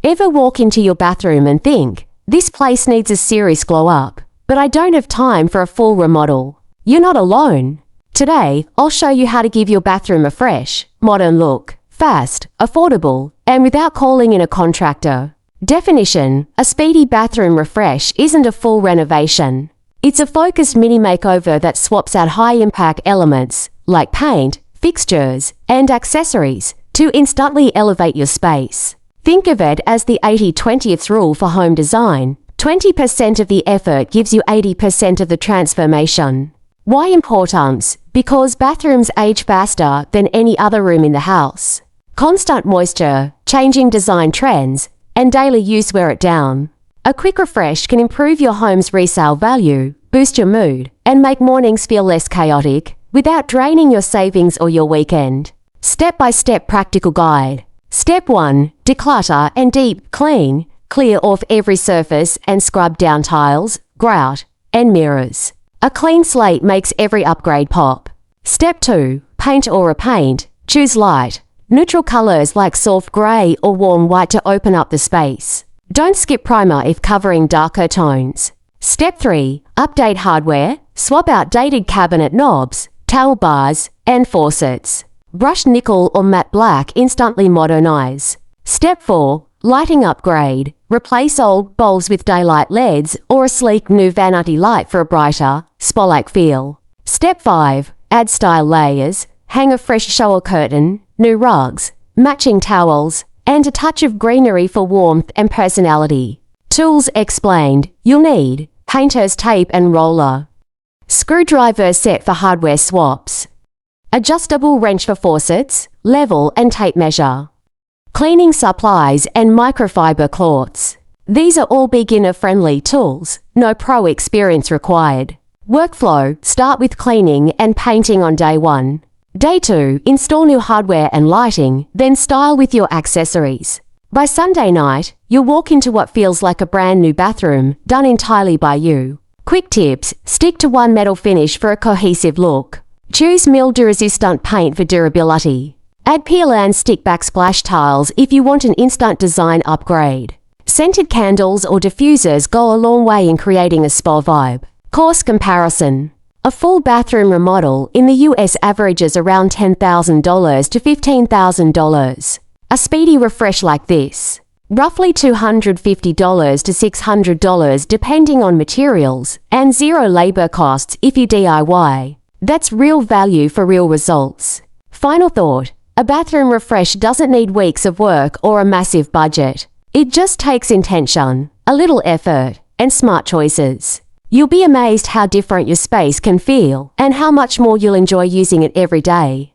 Ever walk into your bathroom and think, this place needs a serious glow up, but I don't have time for a full remodel? You're not alone. Today, I'll show you how to give your bathroom a fresh, modern look, fast, affordable, and without calling in a contractor. Definition: a speedy bathroom refresh isn't a full renovation. It's a focused mini makeover that swaps out high-impact elements, like paint, fixtures, and accessories, to instantly elevate your space. Think of it as the 80-20th rule for home design. 20% of the effort gives you 80% of the transformation. Why importance? Because bathrooms age faster than any other room in the house. Constant moisture, changing design trends, and daily use wear it down. A quick refresh can improve your home's resale value, boost your mood, and make mornings feel less chaotic without draining your savings or your weekend. Step-by-step practical guide. Step 1. Declutter and deep clean. Clear off every surface and scrub down tiles, grout, and mirrors. A clean slate makes every upgrade pop. Step 2. Paint or repaint. Choose light, neutral colors like soft gray or warm white to open up the space. Don't skip primer if covering darker tones. Step 3. Update hardware. Swap out dated cabinet knobs, towel bars, and faucets. Brushed nickel or matte black instantly modernize. Step 4. Lighting upgrade. Replace old bulbs with daylight LEDs or a sleek new vanity light for a brighter, spa-like feel. Step 5. Add style layers. Hang a fresh shower curtain, new rugs, matching towels, and a touch of greenery for warmth and personality. Tools explained. You'll need painter's tape and roller. Screwdriver set for hardware swaps. Adjustable wrench for faucets, level and tape measure. Cleaning supplies and microfiber cloths. These are all beginner-friendly tools, no pro experience required. Workflow: start with cleaning and painting on day 1. Day 2, install new hardware and lighting, then style with your accessories. By Sunday night, you'll walk into what feels like a brand new bathroom, done entirely by you. Quick tips: stick to one metal finish for a cohesive look. Choose mildew-resistant paint for durability. Add peel and stick backsplash tiles if you want an instant design upgrade. Scented candles or diffusers go a long way in creating a spa vibe. Cost comparison. A full bathroom remodel in the US averages around $10,000 to $15,000. A speedy refresh like this, roughly $250 to $600 depending on materials, and zero labor costs if you DIY. That's real value for real results. Final thought: a bathroom refresh doesn't need weeks of work or a massive budget. It just takes intention, a little effort, and smart choices. You'll be amazed how different your space can feel and how much more you'll enjoy using it every day.